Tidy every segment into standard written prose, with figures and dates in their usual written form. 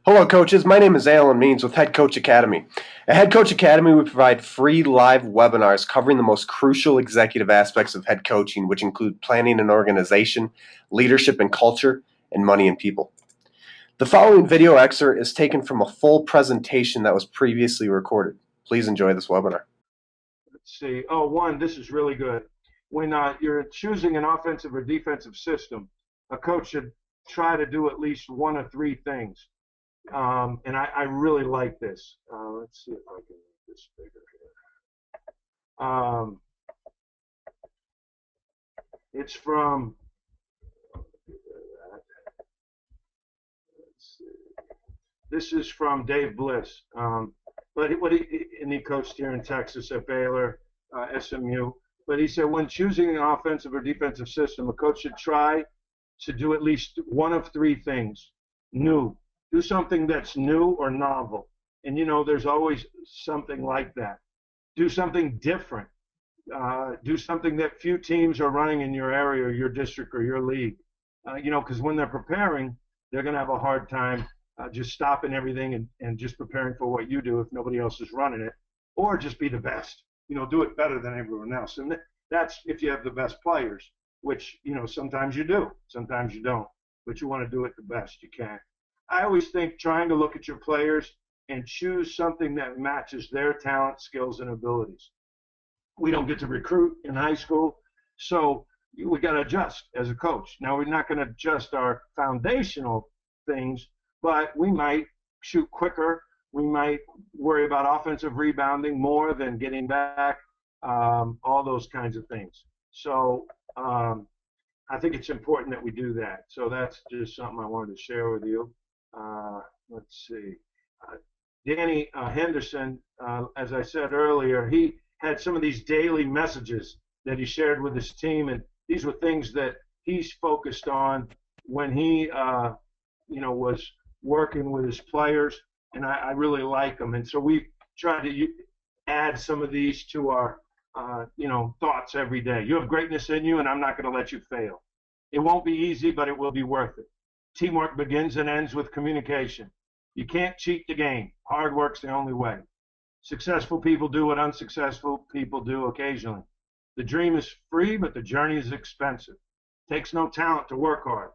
Hello, coaches. My name is Alan Means with Head Coach Academy. At Head Coach Academy, we provide free live webinars covering the most crucial executive aspects of head coaching, which include planning and organization, leadership and culture, and money and people. The following video excerpt is taken from a full presentation that was previously recorded. Please enjoy this webinar. Let's see. Oh, one, this is really good. When you're choosing an offensive or defensive system, a coach should try to do at least one of three things. And I really like this. Let's see if I can make this bigger here. It's from, let's see. This is from Dave Bliss. But he coached here in Texas at Baylor, SMU. But he said when choosing an offensive or defensive system, a coach should try to do at least one of three things. New. Do something that's new or novel. And, you know, there's always something like that. Do something different. Do something that few teams are running in your area or your district or your league. Because when they're preparing, they're going to have a hard time just stopping everything and just preparing for what you do if nobody else is running it. Or just be the best. Do it better than everyone else. And that's if you have the best players, which, sometimes you do. Sometimes you don't. But you want to do it the best you can. I always think trying to look at your players and choose something that matches their talent, skills, and abilities. We don't get to recruit in high school, so we got to adjust as a coach. Now, we're not going to adjust our foundational things, but we might shoot quicker. We might worry about offensive rebounding more than getting back, all those kinds of things. So I think it's important that we do that. So that's just something I wanted to share with you. Let's see. Danny Henderson, as I said earlier, he had some of these daily messages that he shared with his team, and these were things that he's focused on when he, was working with his players, and I really like them. And so we try to add some of these to our, thoughts every day. You have greatness in you, and I'm not going to let you fail. It won't be easy, but it will be worth it. Teamwork begins and ends with communication. You can't cheat the game. Hard work's the only way. Successful people do what unsuccessful people do occasionally. The dream is free, but the journey is expensive. Takes no talent to work hard.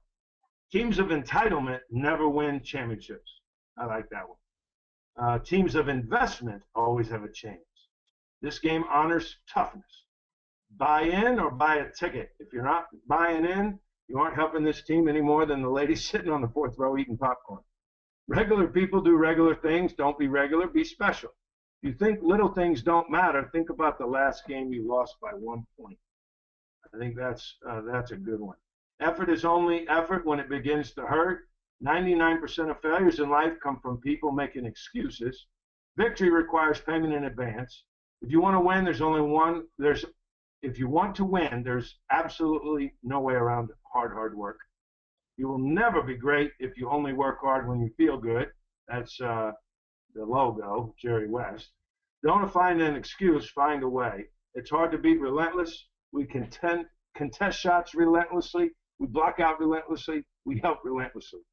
Teams of entitlement never win championships. I like that one. Teams of investment always have a chance. This game honors toughness. Buy in or buy a ticket. If you're not buying in, you aren't helping this team any more than the lady sitting on the fourth row eating popcorn. Regular people do regular things. Don't be regular. Be special. If you think little things don't matter, think about the last game you lost by 1 point. I think that's a good one. Effort is only effort when it begins to hurt. 99% of failures in life come from people making excuses. Victory requires payment in advance. If you want to win, If you want to win, there's absolutely no way around hard work. You will never be great if you only work hard when you feel good. That's the logo, Jerry West. Don't find an excuse, find a way. It's hard to beat relentless. We contest shots relentlessly. We block out relentlessly. We help relentlessly.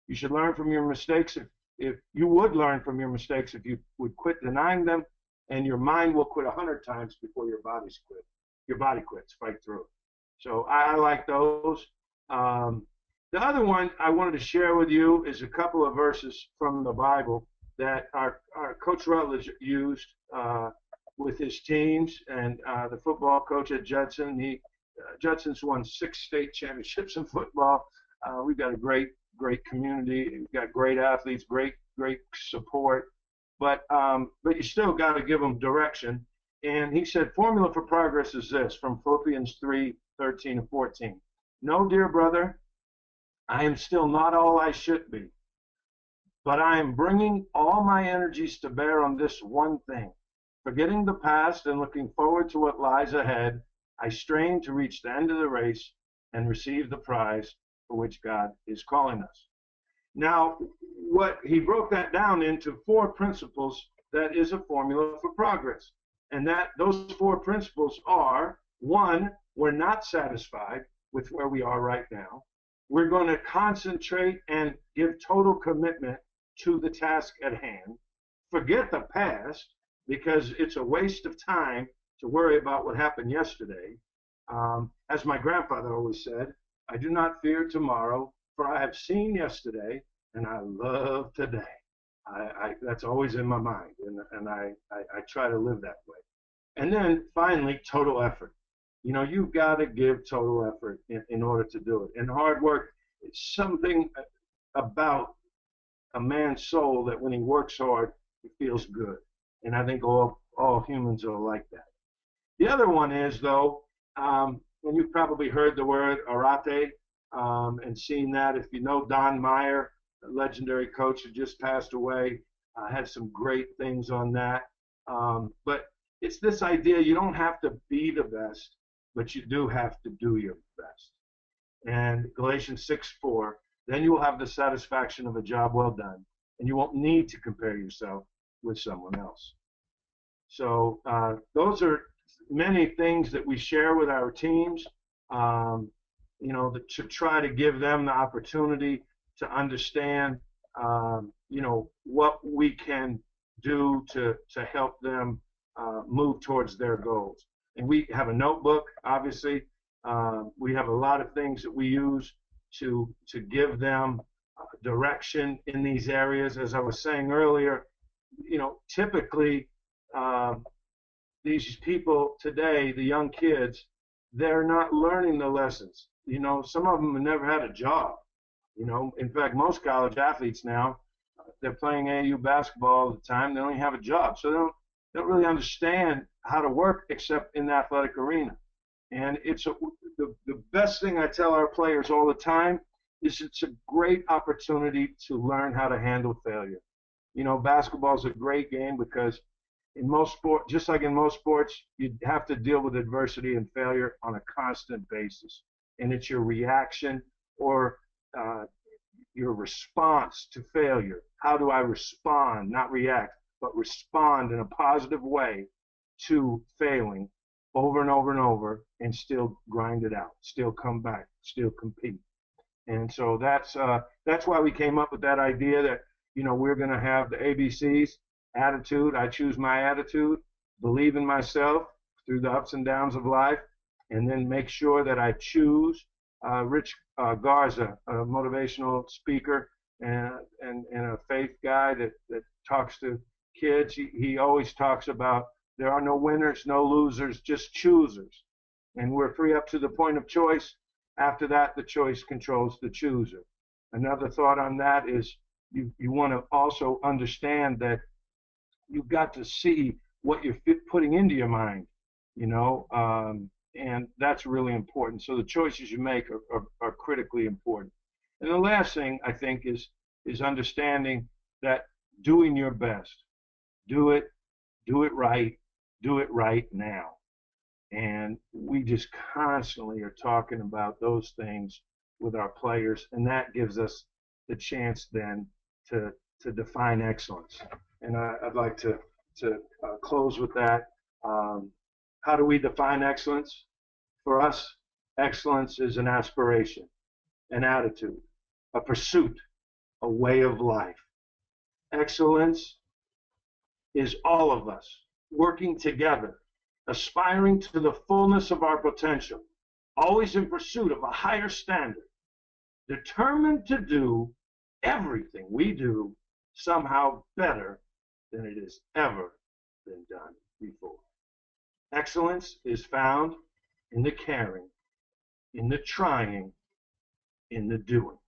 You should learn from your mistakes. If you would learn from your mistakes if you would quit denying them, and your mind will quit 100 times before your body's quit. Your body quits, fight through it. So I like those. The other one I wanted to share with you is a couple of verses from the Bible that our Coach Rutledge used with his teams, and the football coach at Judson. Judson's won 6 state championships in football. We've got a great community. We've got great athletes, great support. But you still got to give them direction. And he said, formula for progress is this, from Philippians 3:13 and 14. No, dear brother, I am still not all I should be, but I am bringing all my energies to bear on this one thing. Forgetting the past and looking forward to what lies ahead, I strain to reach the end of the race and receive the prize for which God is calling us. Now, what he broke that down into 4 principles that is a formula for progress. And those 4 principles are, 1, we're not satisfied with where we are right now. We're going to concentrate and give total commitment to the task at hand, forget the past because it's a waste of time to worry about what happened yesterday. As my grandfather always said, I do not fear tomorrow, for I have seen yesterday and I love today. That's always in my mind, and I try to live that way. And then finally, total effort. You've got to give total effort in order to do it. And hard work, it's something about a man's soul that when he works hard, he feels good. And I think all humans are like that. The other one is, though, and you've probably heard the word arate and seen that. If you know Don Meyer, a legendary coach who just passed away, had some great things on that. But it's this idea you don't have to be the best, but you do have to do your best. And Galatians 6:4, then you will have the satisfaction of a job well done, and you won't need to compare yourself with someone else. So those are many things that we share with our teams, to try to give them the opportunity to understand, what we can do to help them move towards their goals. And we have a notebook, obviously. We have a lot of things that we use to give them direction in these areas. As I was saying earlier, typically these people today, the young kids, they're not learning the lessons. Some of them have never had a job. In fact, most college athletes now, they're playing AAU basketball all the time. They don't even have a job, so they don't really understand how to work except in the athletic arena. And it's the best thing I tell our players all the time is it's a great opportunity to learn how to handle failure. Basketball is a great game because in most sports, just like in most sports, you have to deal with adversity and failure on a constant basis. And it's your reaction or your response to failure. How do I respond, not react, but respond in a positive way to failing over and over and over and still grind it out, still come back, still compete. And so that's why we came up with that idea that, we're going to have the ABCs, attitude, I choose my attitude, believe in myself through the ups and downs of life, and then make sure that I choose Rich Garza, a motivational speaker and a faith guy that talks to kids. He always talks about there are no winners, no losers, just choosers. And we're free up to the point of choice. After that, the choice controls the chooser. Another thought on that is you want to also understand that you've got to see what you're putting into your mind, and that's really important. So the choices you make are critically important. And the last thing I think is understanding that doing your best, do it right now. And we just constantly are talking about those things with our players, and that gives us the chance then to define excellence. And I'd like to close with that. How do we define excellence? For us, excellence is an aspiration, an attitude, a pursuit, a way of life. Excellence is all of us working together, aspiring to the fullness of our potential, always in pursuit of a higher standard, determined to do everything we do somehow better than it has ever been done before. Excellence is found in the caring, in the trying, in the doing.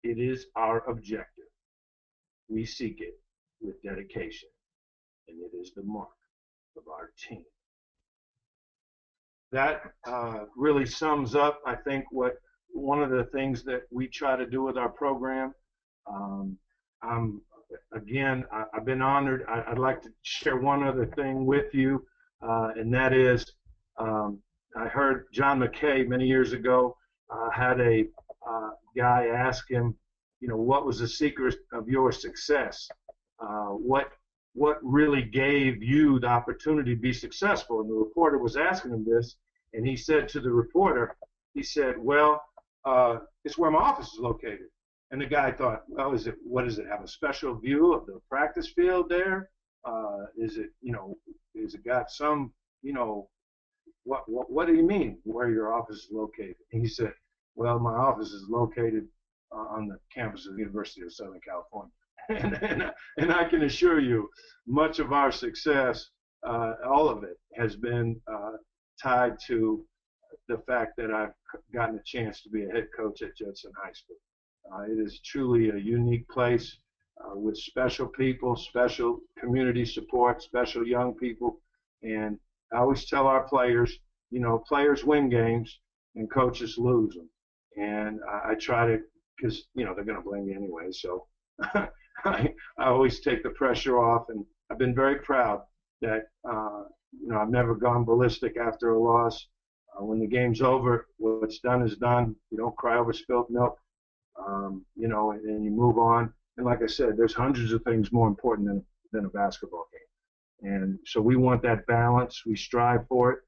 It is our objective. We seek it with dedication, and it is the mark of our team. That really sums up, I think, what one of the things that we try to do with our program. I've been honored. I'd like to share one other thing with you, and that is I heard John McKay many years ago had a guy ask him, what was the secret of your success? What really gave you the opportunity to be successful? And the reporter was asking him this, and he said to the reporter, he said, well, it's where my office is located. And the guy thought, well, what is it, have a special view of the practice field there? Is it, is it got some, what do you mean where your office is located? And he said, well, my office is located on the campus of the University of Southern California. and I can assure you, much of our success, all of it, has been tied to the fact that I've gotten a chance to be a head coach at Judson High School. It is truly a unique place with special people, special community support, special young people. And I always tell our players, players win games and coaches lose them. And I try to, because, they're going to blame me anyway. So I always take the pressure off. And I've been very proud that, I've never gone ballistic after a loss. When the game's over, what's done is done. You don't cry over spilled milk, and you move on. And like I said, there's hundreds of things more important than a basketball game. And so we want that balance. We strive for it.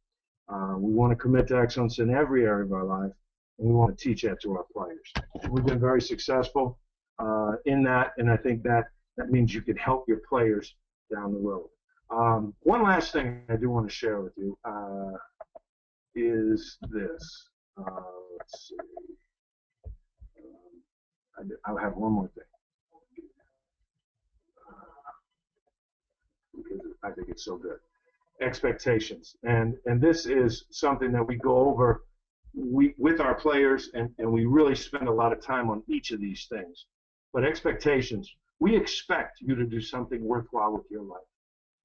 We want to commit to excellence in every area of our life, and we want to teach that to our players. We've been very successful in that, and I think that means you can help your players down the road. One last thing I do want to share with you is this. Let's see. I'll have one more thing. Because I think it's so good. Expectations. And this is something that we go over with our players, and we really spend a lot of time on each of these things. But expectations, we expect you to do something worthwhile with your life.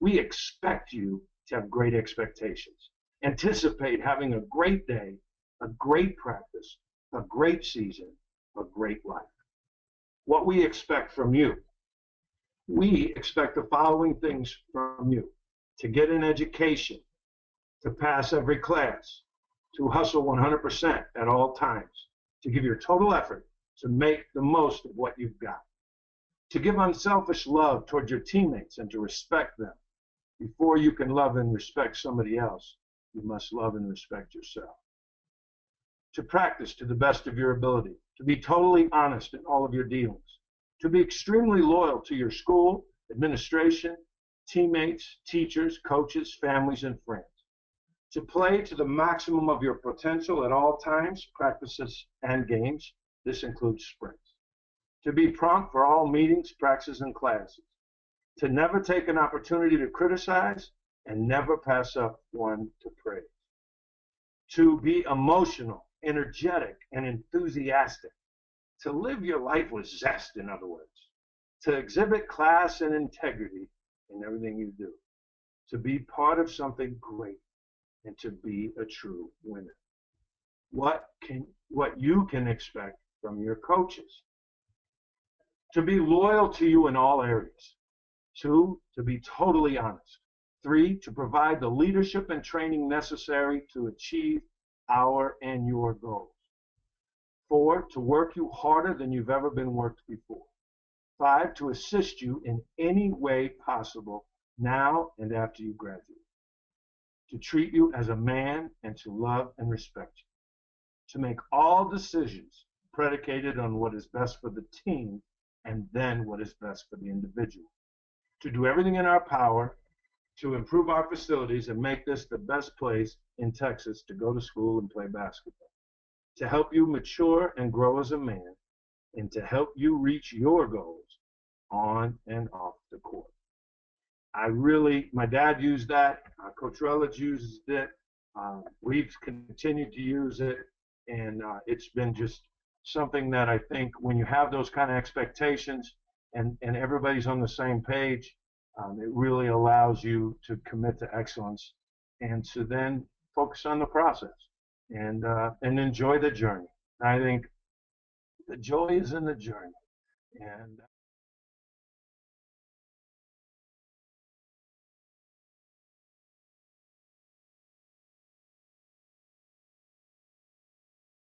We expect you to have great expectations. Anticipate having a great day, a great practice, a great season, a great life. What we expect from you. We expect the following things from you: to get an education, to pass every class, to hustle 100% at all times, to give your total effort to make the most of what you've got, to give unselfish love toward your teammates and to respect them. Before you can love and respect somebody else, you must love and respect yourself. To practice to the best of your ability, to be totally honest in all of your dealings, to be extremely loyal to your school, administration, teammates, teachers, coaches, families, and friends. To play to the maximum of your potential at all times, practices, and games. This includes sprints. To be prompt for all meetings, practices, and classes. To never take an opportunity to criticize and never pass up one to praise. To be emotional, energetic, and enthusiastic. To live your life with zest, in other words. To exhibit class and integrity in everything you do. To be part of something great and to be a true winner. What you can expect from your coaches. To be loyal to you in all areas. 2, to be totally honest. 3, to provide the leadership and training necessary to achieve our and your goals. 4, to work you harder than you've ever been worked before. 5, to assist you in any way possible now and after you graduate. To treat you as a man and to love and respect you. To make all decisions predicated on what is best for the team and then what is best for the individual. To do everything in our power to improve our facilities and make this the best place in Texas to go to school and play basketball. To help you mature and grow as a man, and to help you reach your goals on and off the court. My dad used that, Coach Rutledge uses it, we've continued to use it, and it's been just something that I think when you have those kind of expectations and everybody's on the same page, it really allows you to commit to excellence and to then focus on the process and enjoy the journey. I think the joy is in the journey. And